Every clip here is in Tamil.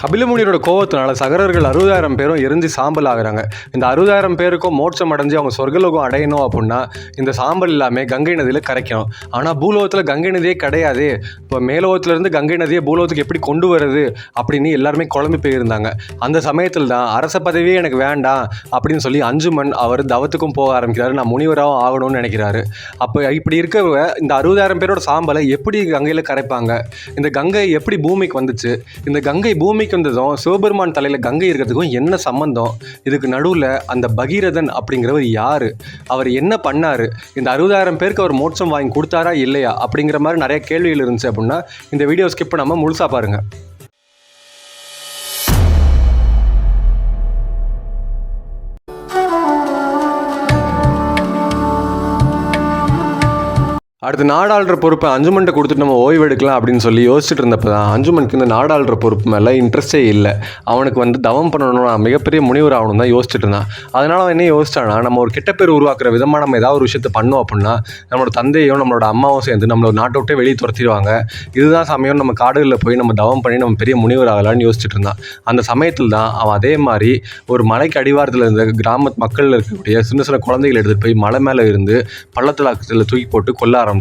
கபிலமுனியோட கோவத்தினால சகரர்கள் 60,000 பேரும் எரிஞ்சு சாம்பல் ஆகுறாங்க. இந்த 60,000 பேருக்கும் மோட்சம் அடைஞ்சு அவங்க சொர்க்கலோகம் அடையணும் அப்படின்னா இந்த சாம்பல் எல்லாமே கங்கை நதியில் கரைக்கணும். ஆனால் பூலோகத்தில் கங்கை நதியே கிடையாது. இப்போ மேலோகத்திலேருந்து கங்கை நதியை பூலோகத்துக்கு எப்படி கொண்டு வருது அப்படின்னு எல்லாருமே குழம்பி போயிருந்தாங்க. அந்த சமயத்தில் தான் அரச பதவியே எனக்கு வேண்டாம் அப்படின்னு சொல்லி அஞ்சுமன் அவர் தவத்துக்கும் போக ஆரம்பிக்கிறாரு. நான் முனிவராகவும் ஆகணும்னு நினைக்கிறாரு. அப்போ இப்படி இருக்கவங்க இந்த 60,000 பேரோட சாம்பலை எப்படி கங்கையில் கரைப்பாங்க? இந்த கங்கை எப்படி பூமிக்கு வந்துச்சு? இந்த கங்கை பூமிக்கு வந்ததும் சிவபெருமான் தலையில் கங்கை இருக்கிறதுக்கும் என்ன சம்பந்தம்? இதுக்கு நடுவில் அந்த பகீரதன் அப்படிங்கிறவர் யார்? அவர் என்ன பண்ணார்? இந்த 60,000 பேருக்கு அவர் மோட்சம் வாங்கி கொடுத்தாரா இல்லையா அப்படிங்கிற மாதிரி நிறைய கேள்விகள் இருந்துச்சு. அப்படின்னா இந்த வீடியோ ஸ்கிப் பண்ணாமல் முழுசாக பாருங்கள். அடுத்து நாடாளுற பொறுப்பை அஞ்சுமன்ட்ட கொடுத்துட்டு நம்ம ஓய்வு எடுக்கலாம் அப்படின்னு சொல்லி யோசிச்சுட்டு இருந்தப்போ தான் அஞ்சுமனுக்கு இந்த நாடாளுற பொறுப்பு மேலே இன்ட்ரெஸ்டே இல்லை. அவனுக்கு தவம் பண்ணணும், நான் மிகப்பெரிய முனிவர் ஆகணும் தான் யோசிச்சுட்டு இருந்தான். அதனால் அவன் என்ன யோசிச்சானா, நம்ம ஒரு கெட்ட பேர் உருவாக்குற விதமாக நம்ம ஏதாவது ஒரு விஷயத்தை பண்ணோம் அப்படின்னா நம்மளோட தந்தையும் நம்மளோட அம்மாவும் சேர்ந்து நம்மளோட நாட்டை விட்டே வெளியே துரத்திடுவாங்க. இதுதான் சமயம், நம்ம காடுகளில் போய் நம்ம தவம் பண்ணி நம்ம பெரிய முனிவர் ஆகலான்னு யோசிச்சுட்டு இருந்தான். அந்த சமயத்தில் தான் அவன் அதே மாதிரி ஒரு மலைக்கு அடிவாரத்தில் இருந்த கிராம மக்களில் இருக்கக்கூடிய சின்ன சின்ன குழந்தைகளை எடுத்துகிட்டு போய் மலை மேலே இருந்து பள்ளத்தில் தூக்கி போட்டு கொல்ல ஆரம்பித்தான்.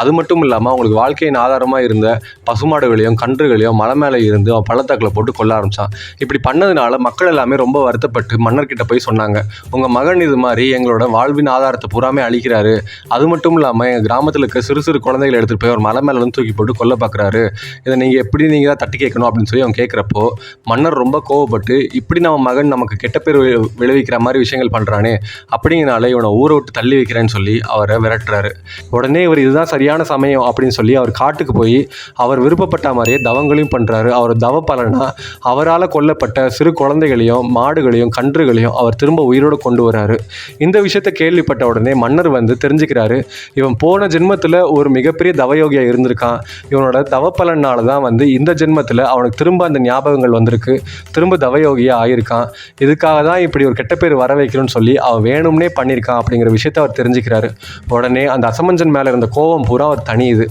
அது மட்டும் இல்லாமல் அவங்களுக்கு வாழ்க்கையின் ஆதாரமாக இருந்த பசுமாடுகளையும் கன்றுகளையும் மலை மேலே இருந்து அவன் பள்ளத்தாக்கில் போட்டு கொல்ல ஆரம்பித்தான். இப்படி பண்ணதுனால மக்கள் எல்லாமே ரொம்ப வருத்தப்பட்டு மன்னர்கிட்ட போய் சொன்னாங்க, உங்கள் மகன் இது மாதிரி எங்களோட வாழ்வின் ஆதாரத்தை பூராமே அழிக்கிறாரு. அது மட்டும் இல்லாமல் எங்கள் கிராமத்தில் இருக்க சிறு சிறு குழந்தைகளை எடுத்துகிட்டு போய் ஒரு மலை மேலே வந்து தூக்கி போட்டு கொல்ல பார்க்குறாரு. இதை நீங்கள் தான் தட்டி கேட்கணும் அப்படின்னு சொல்லி அவன் கேட்குறப்போ மன்னர் ரொம்ப கோவப்பட்டு, இப்படி நம்ம மகன் நமக்கு கெட்ட பேர் விளைவிக்கிற மாதிரி விஷயங்கள் பண்ணுறானே, அப்படிங்கிறனால இவனை ஊரை விட்டு தள்ளி வைக்கிறேன்னு சொல்லி அவரை விரட்டுறாரு. உடனே இவர் இதுதான் சரியான சமயம் அப்படின்னு சொல்லி அவர் காட்டுக்கு போய் அவர் விருப்பப்பட்ட மாதிரியே தவங்களையும் பண்ணுறாரு. அவர் தவ பலனா அவரால் கொல்லப்பட்ட சிறு குழந்தைகளையும் மாடுகளையும் கன்றுகளையும் அவர் திரும்ப உயிரோடு கொண்டு வராரு. இந்த விஷயத்தை கேள்விப்பட்ட உடனே மன்னர் தெரிஞ்சுக்கிறாரு, இவன் போன ஜென்மத்தில் ஒரு மிகப்பெரிய தவயோகியாக இருந்திருக்கான். இவனோட தவ பலனால தான் இந்த ஜென்மத்தில் அவனுக்கு திரும்ப அந்த ஞாபகங்கள் வந்திருக்கு, திரும்ப தவயோகியாக ஆகியிருக்கான். இதுக்காக தான் இப்படி ஒரு கெட்ட பேர் வர வைக்கணும்னு சொல்லி அவன் வேணும்னே பண்ணியிருக்கான் அப்படிங்கிற விஷயத்தை அவர் தெரிஞ்சுக்கிறாரு. உடனே அந்த அசமஞ்சன் மேலே இருந்த கோபம் பூரா அவர் தனியுது.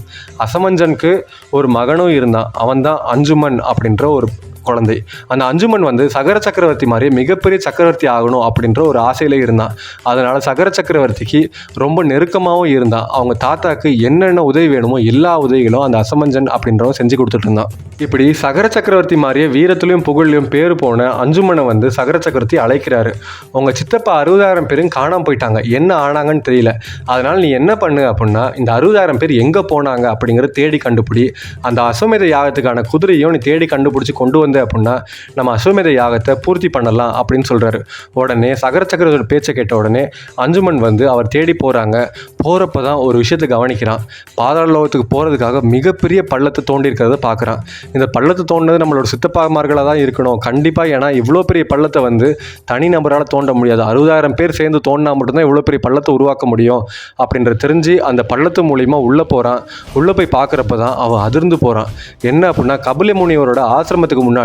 அசமஞ்சனுக்கு ஒரு மகனும் இருந்தான். அவன் தான் அஞ்சுமன் அப்படின்ற ஒரு குழந்தை. அந்த அஞ்சுமன் சகர சக்கரவர்த்தி மாதிரி மிகப்பெரிய சக்கரவர்த்தி ஆகணும் அப்படின்ற ஒரு ஆசையிலே இருந்தான். அதனால் சகர சக்கரவர்த்திக்கு ரொம்ப நெருக்கமாகவும் இருந்தான். அவங்க தாத்தாக்கு என்னென்ன உதவி வேணுமோ எல்லா உதவிகளும் அந்த அசமஞ்சன் அப்படின்றவன் செஞ்சு கொடுத்துட்டு இருந்தான். இப்படி சகர சக்கரவர்த்தி மாதிரியே வீரத்துலையும் புகழ்லையும் பேர் போன அஞ்சுமனை சகர சக்கரவர்த்தி அழைக்கிறாரு. உங்கள் சித்தப்பா 60,000 பேரும் காணாமல் போயிட்டாங்க, என்ன ஆனாங்கன்னு தெரியல. அதனால் நீ என்ன பண்ணு அப்படின்னா, இந்த 60,000 பேர் எங்கே போனாங்க அப்படிங்கிறத தேடி கண்டுபிடி. அந்த அஸ்வமேத யாகத்துக்கான குதிரையும் நீ தேடி கண்டுபிடிச்சி கொண்டு அப்படின்னா நம்ம அஸ்வமேத யாகத்தை பூர்த்தி பண்ணலாம் அப்படின்னு சொல்றாரு. உடனே சகர சக்கரவர்த்தியோட பேச்சை கேட்ட உடனே அஞ்சுமன் அவர் தேடி போறாங்க. போறப்பதான் ஒரு விஷயத்தை கவனிக்கிறான். பாதாள லோகத்துக்கு போறதுக்காக மிகப்பெரிய பள்ளத்தை தோண்டி இருக்கிறத பார்க்குறான். இந்த பள்ளத்தை தோண்டினது நம்மளோட சித்தப்பாமார்களாக தான் இருக்கணும் கண்டிப்பா. ஏன்னா இவ்வளோ பெரிய பள்ளத்தை தனி நபரால் தோண்ட முடியாது. 60,000 பேர் சேர்ந்து தோண்டினா மட்டும்தான் இவ்வளோ பெரிய பள்ளத்தை உருவாக்க முடியும் அப்படின்ற தெரிஞ்சு அந்த பள்ளத்து மூலியமா உள்ள போறான். உள்ள போய் பார்க்குறப்பதான் அவன் அதிர்ந்து போறான். என்ன அப்படின்னா, கபில முனிவரோட ஆசிரமத்துக்கு முன்னாடி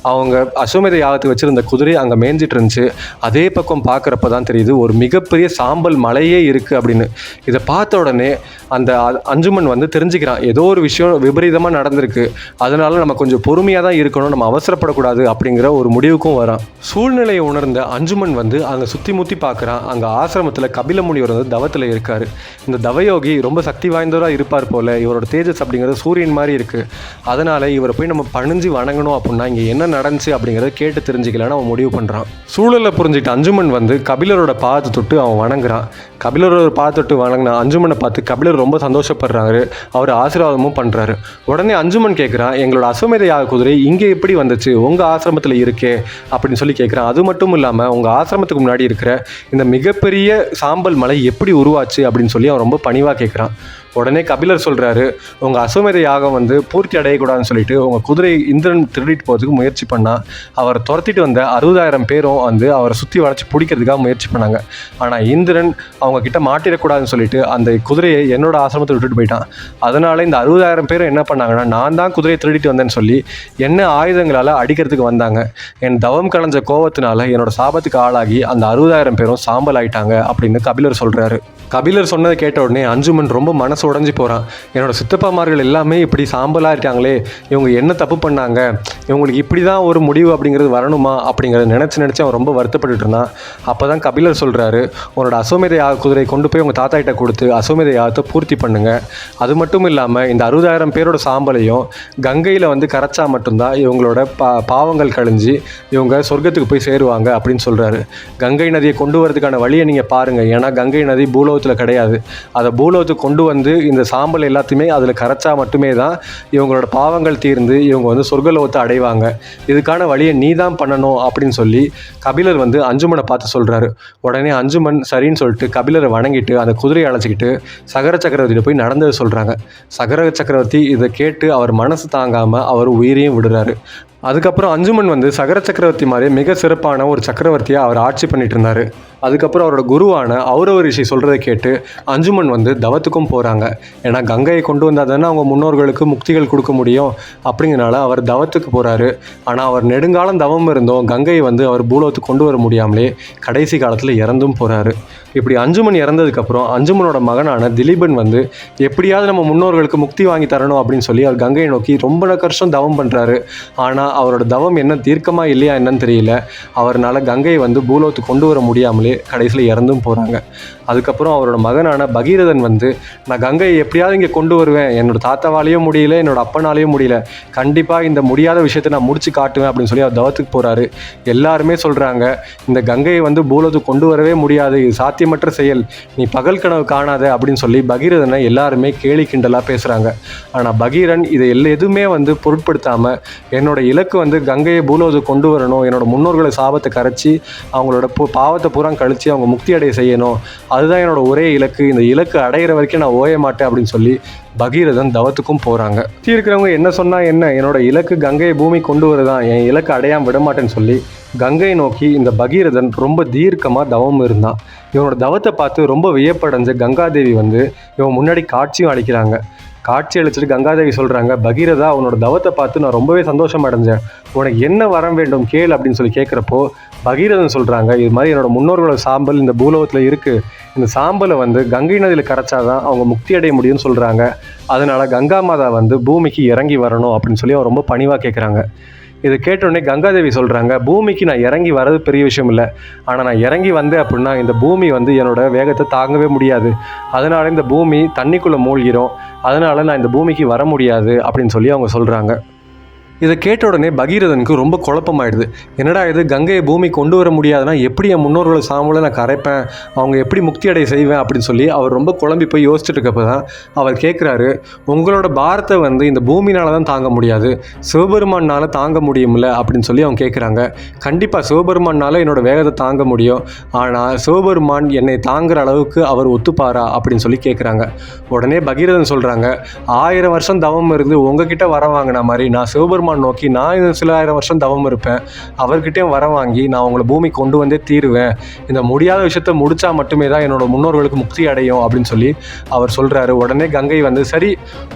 அவங்க அஸ்வமேத யாகத்துக்கு வச்சிருந்த குதிரை அங்கே மேய்ஞ்சிட்டு இருந்துச்சு. அதே பக்கம் பார்க்குறப்ப தான் தெரியுது ஒரு மிகப்பெரிய சாம்பல் மலையே இருக்குது அப்படின்னு. இதை பார்த்த உடனே அந்த அஞ்சுமன் தெரிஞ்சுக்கிறான், ஏதோ ஒரு விஷயம் விபரீதமாக நடந்திருக்கு, அதனால நம்ம கொஞ்சம் பொறுமையாக தான் இருக்கணும், நம்ம அவசரப்படக்கூடாது அப்படிங்கிற ஒரு முடிவுக்கும் வரான். சூழ்நிலையை உணர்ந்த அஞ்சுமன் அங்கே சுற்றி முற்றி பார்க்குறான். அங்கே ஆசிரமத்தில் கபில முனிவர் தவத்தில் இருக்கார். இந்த தவயோகி ரொம்ப சக்தி வாய்ந்தவராக இருப்பார் போல். இவரோட தேஜஸ் அப்படிங்கிறது சூரியன் மாதிரி இருக்குது. அதனால் இவரை போய் நம்ம பணிஞ்சு வணங்கணும் அப்படின்னா இங்கே என்ன நடந்துச்சு அப்படிங்கிறத கேட்டு தெரிஞ்சுக்கலான்னு அவன் முடிவு பண்ணுறான். சூழலை புரிஞ்சுக்கிட்டு அஞ்சுமன் கபிலரோட பாதத்தை தொட்டு அவன் வணங்குறான். கபிலரோட பாதத்தை தொட்டு வணங்கின அஞ்சுமனை பார்த்து கபிலர் ரொம்ப சந்தோஷப்படுறாரு. அவர் ஆசீர்வாதமும் பண்ணுறாரு. உடனே அஞ்சுமன் கேட்குறான், எங்களோட அஸ்வமேத யாக குதிரை இங்கே எப்படி வந்துச்சு, உங்கள் ஆசிரமத்தில் இருக்கே அப்படின்னு சொல்லி கேட்குறான். அது மட்டும் இல்லாமல் உங்கள் ஆசிரமத்துக்கு முன்னாடி இருக்கிற இந்த மிகப்பெரிய சாம்பல் மலை எப்படி உருவாச்சு அப்படின்னு சொல்லி அவன் ரொம்ப பணிவாக கேட்குறான். உடனே கபிலர் சொல்கிறாரு, உங்கள் அஸ்வமேத யாகம் பூர்த்தி அடையக்கூடாதுன்னு சொல்லிட்டு உங்கள் குதிரை இந்திரன் திருடிட்டு போகிறதுக்கு முயற்சி பண்ணால் அவரை துரத்திட்டு வந்த 60,000 பேரும் அவரை சுற்றி வளைச்சி பிடிக்கிறதுக்காக முயற்சி பண்ணாங்க. ஆனால் இந்திரன் அவங்க கிட்ட மாட்டிடக்கூடாதுன்னு சொல்லிட்டு அந்த குதிரையை என்னோட ஆசிரமத்தை விட்டுட்டு போயிட்டான். அதனால் இந்த 60,000 பேரும் என்ன பண்ணாங்கன்னா, நான் தான் குதிரையை திருடிட்டு வந்தேன்னு சொல்லி என்ன ஆயுதங்களால் அடிக்கிறதுக்கு வந்தாங்க. என் தவம் கலைஞ்ச கோவத்தினால என்னோட சாபத்துக்கு ஆளாகி அந்த 60,000 பேரும் சாம்பல் ஆயிட்டாங்க அப்படின்னு கபிலர் சொல்கிறாரு. கபிலர் சொன்னதை கேட்ட உடனே அஞ்சுமன் ரொம்ப மனசு உடஞ்சி போகிறான். என்னோட சித்தப்பாமார்கள் எல்லாமே இப்படி சாம்பலாகிட்டாங்களே, இவங்க என்ன தப்பு பண்ணாங்க, இவங்களுக்கு இப்படி தான் ஒரு முடிவு அப்படிங்கிறது வரணுமா அப்படிங்கிறத நினச்சி அவன் ரொம்ப வருத்தப்பட்டு இருந்தான். அப்போ தான் கபிலர் சொல்கிறாரு, உன்னோட அஸ்வமேத யாக குதிரை கொண்டு போய் உங்கள் தாத்தா கிட்ட கொடுத்து அஸ்வமேத யாகத்தை பூர்த்தி பண்ணுங்க. அது மட்டும் இல்லாமல் இந்த 60,000 பேரோட சாம்பலையும் கங்கையில் வந்து கரைச்சா மட்டும்தான் இவங்களோட பாவங்கள் கழிஞ்சு இவங்க சொர்க்கத்துக்கு போய் சேருவாங்க அப்படின்னு சொல்கிறாரு. கங்கை நதியை கொண்டு வரதுக்கான வழியை நீங்கள் பாருங்கள், ஏன்னா கங்கை நதி பூலோகத்தில் கிடையாது. அதை பூலோகத்துக்கு கொண்டு வந்து இந்த சாம்பல் எல்லாத்தையுமே அதில் கரைச்சா மட்டுமே தான் இவங்களோட பாவங்கள் தீர்ந்து இவங்க வந்து சொர்க்கலோகத்தை அடைவாங்க. இதுக்கான வழியை நீ தான் பண்ணணும் அப்படின்னு சொல்லி கபிலர் வந்து அஞ்சுமனை பார்த்து சொல்கிறாரு. உடனே அஞ்சுமன் சரின்னு சொல்லிட்டு கபிலரை வணங்கிட்டு அந்த குதிரையை அழைச்சிக்கிட்டு சகர சக்கரவர்த்தியிட்ட போய் நடந்தது சொல்கிறாங்க. சகர சக்கரவர்த்தி இதை கேட்டு அவர் மனசு தாங்காமல் அவர் உயிரையும் விடுறாரு. அதுக்கப்புறம் அஞ்சுமன் வந்து சகர சக்கரவர்த்தி மாதிரி மிக சிறப்பான ஒரு சக்கரவர்த்தியாக அவர் ஆட்சி பண்ணிட்டு இருந்தார். அதுக்கப்புறம் அவரோட குருவான ஔரவ ரிஷி சொல்கிறத கேட்டு அஞ்சுமன் வந்து தவத்துக்கும் போகிறாங்க. ஏன்னா கங்கையை கொண்டு வந்தால் தானே அவங்க முன்னோர்களுக்கு முக்திகள் கொடுக்க முடியும். அப்படிங்கிறனால அவர் தவத்துக்கு போகிறாரு. ஆனால் அவர் நெடுங்காலம் தவம் இருந்தோம் கங்கையை வந்து அவர் பூலோகத்துக்கு கொண்டு வர முடியாமலே கடைசி காலத்தில் இறந்தும் போகிறாரு. இப்படி அஞ்சுமன் இறந்ததுக்கப்புறம் அஞ்சுமனோட மகனான திலீபன் வந்து எப்படியாவது நம்ம முன்னோர்களுக்கு முக்தி வாங்கி தரணும் அப்படின்னு சொல்லி அவர் கங்கையை நோக்கி ரொம்ப கஷ்டம் தவம் பண்ணுறாரு. ஆனால் அவரோட தவம் என்ன தீர்க்கமாக இல்லையா என்னன்னு தெரியல. அவரால் கங்கையை வந்து பூலோகத்துக்கு கொண்டு வர முடியாமலே கடைசியில் இறந்தும் போகிறாங்க. அதுக்கப்புறம் அவரோட மகனான பகீரதன் வந்து நான் கங்கையை எப்படியாவது இங்கே கொண்டு வருவேன், என்னோட தாத்தாவாலேயும் முடியல, என்னோட அப்பனாலேயும் முடியல, கண்டிப்பாக இந்த முடியாத விஷயத்தை நான் முடிச்சு காட்டுவேன் அப்படின்னு சொல்லி அவர் தவத்துக்கு போகிறாரு. எல்லாருமே சொல்கிறாங்க, இந்த கங்கையை வந்து பூலோகத்துக்கு கொண்டு வரவே முடியாது, இது சாத்தியமற்ற செயல், நீ பகல் கனவு காணாத அப்படின்னு சொல்லி பகீரதனை எல்லாருமே கேலி கிண்டலாக பேசுகிறாங்க. ஆனால் பகீரன் இதை எதுவுமே வந்து பொருட்படுத்தாமல் என்னோட இலக்கு வந்து கங்கையை பூலோகத்துக்கு கொண்டு வரணும், என்னோட முன்னோர்களை சாபத்தை கரைச்சி அவங்களோட பாவத்தை பூரா கழித்து அவங்க முக்தி அடைய செய்யணும், அதுதான் என்னோட ஒரே இலக்கு, இந்த இலக்கு அடையிற வரைக்கும் நான் ஓய மாட்டேன் அப்படின்னு சொல்லி பகீரதன் தவத்துக்கும் போகிறாங்க. சுற்றி இருக்கிறவங்க என்ன சொன்னால் என்ன, என்னோட இலக்கு கங்கையை பூமி கொண்டு வருதான், என் இலக்கு அடையாமல் விடமாட்டேன்னு சொல்லி கங்கையை நோக்கி இந்த பகீரதன் ரொம்ப தீர்க்கமாக தவம் இருந்தான். இவனோட தவத்தை பார்த்து ரொம்ப வியப்படைஞ்ச கங்காதேவி வந்து இவன் முன்னாடி காட்சியும் அளிக்கிறாங்க. காட்சி அளிச்சுட்டு கங்காதேவி சொல்கிறாங்க, பகீரதா உன்னோட தவத்தை பார்த்து நான் ரொம்பவே சந்தோஷம் அடைஞ்சேன், உனக்கு என்ன வரம் வேண்டும் கேள் அப்படின்னு சொல்லி கேட்குறப்போ பகீரதன் சொல்கிறாங்க, இது மாதிரி என்னோட முன்னோர்களோட சாம்பல் இந்த பூலோகத்தில் இருக்குது, இந்த சாம்பலை வந்து கங்கை நதியில் கரைச்சாதான் அவங்க முக்தி அடைய முடியும்னு சொல்கிறாங்க. அதனால் கங்கா மாதா வந்து பூமிக்கு இறங்கி வரணும் அப்படின்னு சொல்லி அவர் ரொம்ப பணிவாக கேட்குறாங்க. இதை கேட்டோடனே கங்காதேவி சொல்கிறாங்க, பூமிக்கு நான் இறங்கி வர்றது பெரிய விஷயம் இல்லை, ஆனால் நான் இறங்கி வந்தேன் அப்படின்னா இந்த பூமி வந்து என்னோட வேகத்தை தாங்கவே முடியாது, அதனால் இந்த பூமி தண்ணிக்குள்ளே மூழ்கிரும், அதனால் நான் இந்த பூமிக்கு வர முடியாது அப்படின்னு சொல்லி அவங்க சொல்கிறாங்க. இதை கேட்ட உடனே பகீரதனுக்கு ரொம்ப குழப்பமாயிடுது. என்னடா இது, கங்கையை பூமி கொண்டு வர முடியாதுன்னா எப்படி என் முன்னோர்களோட சாம்பலை நான் கரைப்பேன், அவங்க எப்படி முக்தி அடைய செய்வேன் அப்படின்னு சொல்லி அவர் ரொம்ப குழம்பி போய் யோசிச்சுட்டு இருக்கப்போ தான் அவர் கேட்குறாரு, உங்களோட பாரத்தை வந்து இந்த பூமினால தான் தாங்க முடியாது, சிவபெருமானால் தாங்க முடியும்ல அப்படின்னு சொல்லி அவங்க கேட்குறாங்க. கண்டிப்பாக சிவபெருமானால் என்னோட வேகத்தை தாங்க முடியும், ஆனால் சிவபெருமான் என்னை தாங்குற அளவுக்கு அவர் ஒத்துப்பாரா அப்படின்னு சொல்லி கேட்குறாங்க. உடனே பகீரதன் சொல்கிறாங்க, 1000 வருஷம் தவம் இருந்து உங்ககிட்ட வர வாங்கின மாதிரி நான் சிவபெருமான் நோக்கி நான் சில 1000 வருஷம் தவம் இருப்பேன், அவர்கிட்டையும் வர வாங்கி நான் உங்களை பூமி கொண்டு வந்தே தீருவேன், இந்த முடியாத விஷயத்த முடிச்சா மட்டுமே தான் என்னோட முன்னோர்களுக்கு முக்தி அடையும் அப்படின்னு சொல்லி அவர் சொல்கிறாரு. உடனே கங்கை வந்து, சரி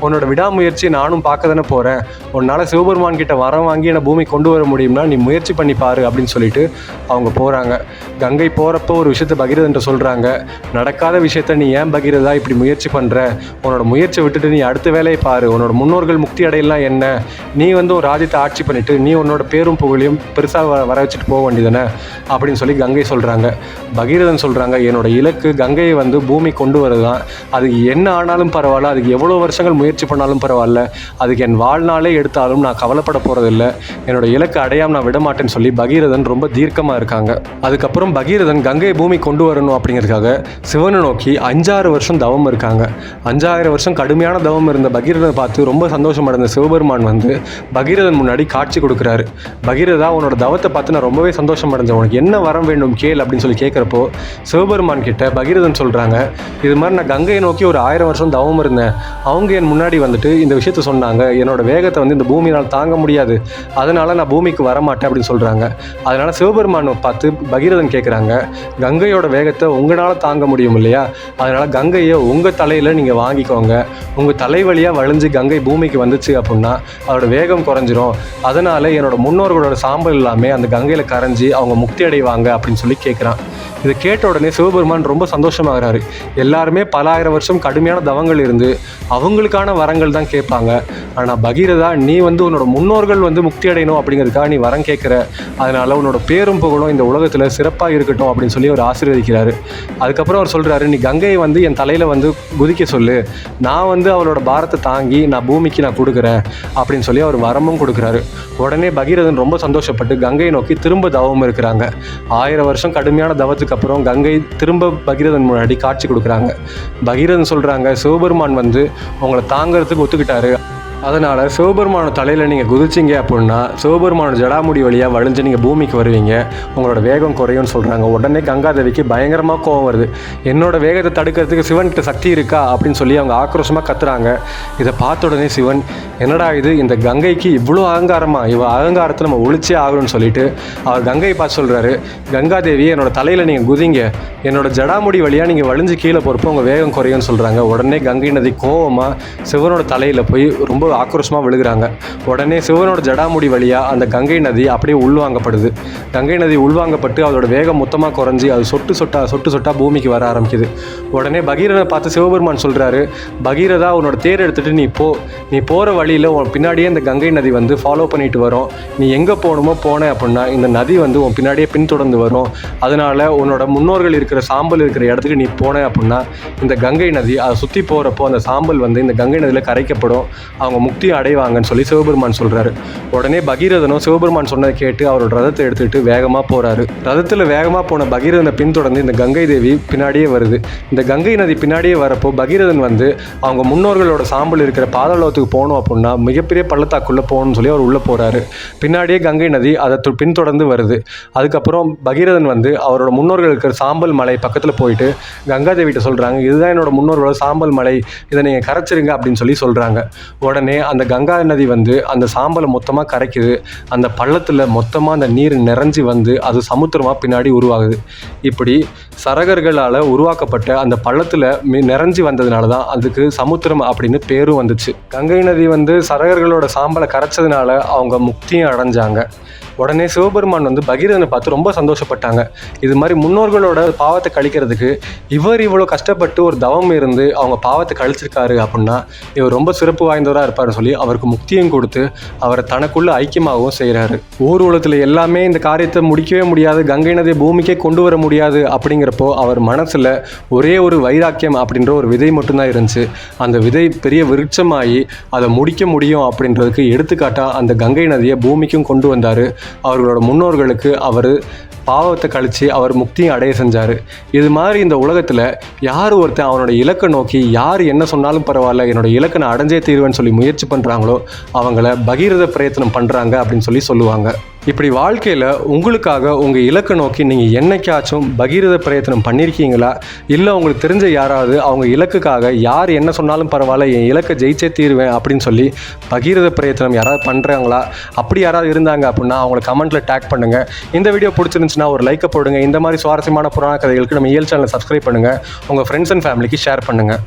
உன்னோட விடாமுயற்சி நானும் பார்க்க தானே போகிறேன், உன்னால் சிவபெருமான் கிட்ட வர வாங்கி என்னை பூமி கொண்டு வர முடியும்னா நீ முயற்சி பண்ணி பாரு அப்படின்னு சொல்லிட்டு அவங்க போகிறாங்க. கங்கை போகிறப்போ ஒரு விஷயத்தை பகீரதன்ட்ட சொல்கிறாங்க, நடக்காத விஷயத்த நீ ஏன் பகீரதா இப்படி முயற்சி பண்ணுற, உன்னோட முயற்சியை விட்டுட்டு நீ அடுத்த வேலையை பாரு, உன்னோட முன்னோர்கள் முக்தி அடையலாம் என்ன, நீ வந்து ஒரு ராஜ்யத்தை ஆட்சி பண்ணிவிட்டு நீ உன்னோட பேரும் புகழையும் பெருசாக வர வச்சுட்டு போக வேண்டியதானே அப்படின்னு சொல்லி கங்கை சொல்கிறாங்க. பகீரதன் சொல்கிறாங்க, என்னோட இலக்கு கங்கையை வந்து பூமி கொண்டு வரதான், அதுக்கு என்ன ஆனாலும் பரவாயில்ல, அதுக்கு எவ்வளோ வருஷங்கள் முயற்சி பண்ணாலும் பரவாயில்ல, அதுக்கு என் வாழ்நாளே எடுத்தாலும் நான் கவலைப்பட போகிறதில்ல, என்னோட இலக்கு அடையாமல் நான் விடமாட்டேன்னு சொல்லி பகீரதன் ரொம்ப தீர்க்கமாக இருக்காங்க. அதுக்கப்புறம் பகீரதன் கங்கையை பூமி கொண்டு வரணும் அப்படிங்கிறதுக்காக சிவனை நோக்கி 5-6 வருஷம் தவம் இருக்காங்க. 5000 வருஷம் கடுமையான தவம் இருந்த பகீரதனை பார்த்து ரொம்ப சந்தோஷம் அடைந்த சிவபெருமான் வந்து பகீரதன் முன்னாடி காட்சி கொடுக்குறாரு. பகீரதா உன்னோட தவத்தை பார்த்து நான் ரொம்பவே சந்தோஷம் அடைஞ்சேன், உனக்கு என்ன வரம் வேண்டும் கேள் அப்படின்னு சொல்லி கேட்குறப்போ சிவபெருமான் கிட்ட பகீரதன் சொல்கிறாங்க, இது மாதிரி நான் கங்கையை நோக்கி ஒரு 1000 வருஷம் தவம் இருந்தேன், அவங்க என் முன்னாடி வந்துட்டு இந்த விஷயத்த சொன்னாங்க, என்னோட வேகத்தை வந்து இந்த பூமியால் தாங்க முடியாது, அதனால் நான் பூமிக்கு வரமாட்டேன் அப்படின்னு சொல்கிறாங்க. அதனால் சிவபெருமானை பார்த்து பகீரதன் கேட்குறாங்க, கங்கையோட வேகத்தை உங்களால் தாங்க முடியும் இல்லையா, அதனால் கங்கையை உங்கள் தலையில் நீங்கள் வாங்கிக்கோங்க, உங்கள் தலை வழியாக வழிஞ்சு கங்கை பூமிக்கு வந்துச்சு அப்படின்னா அதோட வேகம் குறைஞ்சி குறைஞ்சிரும், அதனால் என்னோட முன்னோர்களோட சாம்பல் எல்லாமே அந்த கங்கையில் கரைஞ்சி அவங்க முக்தி அடைவாங்க அப்படின்னு சொல்லி கேட்குறான். இதை கேட்ட உடனே சிவபெருமான் ரொம்ப சந்தோஷமாகறாரு. எல்லாருமே பல ஆயிரம் வருஷம் கடுமையான தவங்கள் இருந்து அவங்களுக்கான வரங்கள் தான் கேட்பாங்க. ஆனால் பகீரதா, நீ உன்னோட முன்னோர்கள் முக்தி அடையணும் அப்படிங்கிறதுக்காக நீ வரம் கேட்குற, அதனால் உன்னோட பேரும் புகழும் இந்த உலகத்தில் சிறப்பாக இருக்கட்டும் அப்படின்னு சொல்லி அவர் ஆசீர்வதிக்கிறாரு. அதுக்கப்புறம் அவர் சொல்கிறாரு, நீ கங்கையை என் தலையில் குதிக்க சொல்லு, நான் அவளோட பாரத்தை தாங்கி நான் பூமிக்கு நான் கொடுக்குறேன் அப்படின்னு சொல்லி அவர் வரமும் கொடுக்குறாரு. உடனே பகீரதன் ரொம்ப சந்தோஷப்பட்டு கங்கையை நோக்கி திரும்ப தவம் இருக்கிறாங்க. 1000 வருஷம் கடுமையான தவத்துக்கு அப்புறம் கங்கை திரும்ப பகீரதன் முன்னாடி காட்சி கொடுக்குறாங்க. பகீரதன் சொல்கிறாங்க, சிவபெருமான் உங்களை தாங்கிறதுக்கு ஒத்துக்கிட்டாரு, அதனால் சிவபெருமான தலையில் நீங்கள் குதிச்சிங்க அப்படின்னா சிவபெருமான ஜடாமுடி வழியாக வழிஞ்சு நீங்கள் பூமிக்கு வருவீங்க, உங்களோட வேகம் குறையும்னு சொல்கிறாங்க. உடனே கங்காதேவிக்கு பயங்கரமாக கோவம் வருது. என்னோட வேகத்தை தடுக்கிறதுக்கு சிவன்கிட்ட சக்தி இருக்கா அப்படின்னு சொல்லி அவங்க ஆக்ரோஷமாக கத்துறாங்க. இதை பார்த்த உடனே சிவன், என்னடா இது, இந்த கங்கைக்கு இவ்வளோ அகங்காரமா, அகங்காரத்தை நம்ம ஒழிச்சே ஆகணும்னு சொல்லிட்டு அவர் கங்கையை பார்த்து சொல்கிறாரு, கங்காதேவி என்னோட தலையில் நீங்கள் குதிங்க, என்னோட ஜடாமுடி வழியாக நீங்கள் வழிஞ்சு கீழே போகிறப்போ உங்கள் வேகம் குறையும்னு சொல்கிறாங்க. உடனே கங்கை நதி கோவமாக சிவனோட தலையில் போய் ரொம்ப ஆக்ரோஷமாக விழுகிறாங்க. உடனே சிவனோட ஜடாமுடி வழியாக அந்த கங்கை நதி அப்படியே உள்வாங்கப்படுது. கங்கை நதி உள்வாங்கப்பட்டு அதோட வேகம் மொத்தமாக குறைஞ்சி அது சொட்டு சொட்டா பூமிக்கு வர ஆரம்பிக்குது. உடனே பகீரனை பார்த்து சிவபெருமான் சொல்கிறாரு, பகீரதா, உன்னோட தேர் எடுத்துகிட்டு நீ போகிற வழியில் உன் பின்னாடியே இந்த கங்கை நதி ஃபாலோ பண்ணிட்டு வரும், நீ எங்கே போகணுமோ போனேன் அப்படின்னா இந்த நதி உன் பின்னாடியே பின்தொடர்ந்து வரும், அதனால் உன்னோட முன்னோர்கள் இருக்கிற சாம்பல் இருக்கிற இடத்துக்கு நீ போனேன் அப்படின்னா இந்த கங்கை நதி அதை சுற்றி போகிறப்போ அந்த சாம்பல் இந்த கங்கை நதியில் கரைக்கப்படும், அவங்க முக்தி அடைவாங்கன்னு சொல்லி சிவபெருமான் சொல்கிறாரு. உடனே பகீரதனும் சிவபெருமான் சொன்னதை கேட்டு அவரோட ரதத்தை எடுத்துக்கிட்டு வேகமாக போகிறாரு. ரதத்தில் வேகமாக போன பகீரதனை பின்தொடர்ந்து இந்த கங்கை தேவி பின்னாடியே வருது. இந்த கங்கை நதி பின்னாடியே வரப்போ பகீரதன் அவங்க முன்னோர்களோட சாம்பல் இருக்கிற பாதாளத்துக்கு போகணும் அப்படின்னா மிகப்பெரிய பள்ளத்தாக்குள்ளே போகணும்னு சொல்லி அவர் உள்ளே போகிறாரு. பின்னாடியே கங்கை நதி அதை பின்தொடர்ந்து வருது. அதுக்கப்புறம் பகீரதன் அவரோட முன்னோர்கள் இருக்கிற சாம்பல் மலை பக்கத்தில் போயிட்டு கங்காதேவிட்ட சொல்கிறாங்க, இதுதான் என்னோட முன்னோர்களோட சாம்பல் மலை, இதை நீங்கள் கரைச்சிருங்க அப்படின்னு சொல்லி சொல்கிறாங்க. உடனே அந்த கங்கா நதி அந்த சாம்பலை மொத்தமாக கரைக்குது. அந்த பள்ளத்தில் மொத்தமாக அந்த நீர் நிறைஞ்சி அது சமுத்திரமாக பின்னாடி உருவாகுது. இப்படி சரகர்களால் உருவாக்கப்பட்ட அந்த பள்ளத்தில் நிறைஞ்சி வந்ததுனால தான் அதுக்கு சமுத்திரம் அப்படின்னு பேரும் வந்துச்சு. கங்கை நதி சரகர்களோட சாம்பலை கரைச்சதுனால அவங்க முக்தியும் அடைஞ்சாங்க. உடனே சிவபெருமான் பகீரதனை பார்த்து ரொம்ப சந்தோஷப்பட்டாங்க. இது மாதிரி முன்னோர்களோட பாவத்தை கழிக்கிறதுக்கு இவர் இவ்வளோ கஷ்டப்பட்டு ஒரு தவம் இருந்து அவங்க பாவத்தை கழிச்சிருக்காரு அப்படின்னா இவர் ரொம்ப சிறப்பு வாய்ந்தவராக இருப்பார்னு சொல்லி அவருக்கு முக்தியும் கொடுத்து அவரை தனக்குள்ள ஐக்கியமாகவும் செய்கிறாரு. ஊர் உலகத்தில் எல்லாமே இந்த காரியத்தை முடிக்கவே முடியாது, கங்கை நதியை பூமிக்கே கொண்டு வர முடியாது அப்படிங்கிறப்போ அவர் மனசில் ஒரே ஒரு வைராக்கியம் அப்படின்ற ஒரு விதை மட்டும்தான் இருந்துச்சு. அந்த விதை பெரிய விருட்சமாகி அதை முடிக்க முடியும் அப்படின்றதுக்கு எடுத்துக்காட்டாக அந்த கங்கை நதியை பூமிக்கும் கொண்டு வந்தார். அவர்களோட முன்னோர்களுக்கு அவர் பாவத்தை கழித்து அவர் முக்தியும் அடைய செஞ்சார். இது மாதிரி இந்த உலகத்தில் யார் ஒருத்தன் அவனோட இலக்கை நோக்கி யார் என்ன சொன்னாலும் பரவாயில்ல, என்னோட இலக்கை நான் அடைஞ்சே தீர்வேன்னு சொல்லி முயற்சி பண்ணுறாங்களோ அவங்கள பகீரத பிரயத்தனம் பண்ணுறாங்க அப்படின்னு சொல்லி சொல்லுவாங்க. இப்படி வாழ்க்கையில் உங்களுக்காக உங்கள் இலக்கை நோக்கி நீங்கள் என்னைக்காச்சும் பகீரத பிரயத்தனம் பண்ணியிருக்கீங்களா? இல்லை உங்களுக்கு தெரிஞ்ச யாராவது அவங்க இலக்குக்காக யார் என்ன சொன்னாலும் பரவாயில்ல, என் இலக்கை ஜெயிச்சே தீருவேன் அப்படின்னு சொல்லி பகீரத பிரயத்தனம் யாராவது பண்ணுறாங்களா? அப்படி யாராவது இருந்தாங்க அப்படின்னா அவங்களை கமெண்ட்டில் டேக் பண்ணுங்கள். இந்த வீடியோ பிடிச்சிருந்துச்சுன்னா ஒரு லைக்கை போடுங்க. இந்த மாதிரி சுவாரஸ்யமான புராண கதைகளுக்கு நம்ம இயல் சேனலை சப்ஸ்கிரைப் பண்ணுங்கள். உங்கள் ஃப்ரெண்ட்ஸ் அண்ட் ஃபேமிலிக்கு ஷேர் பண்ணுங்கள்.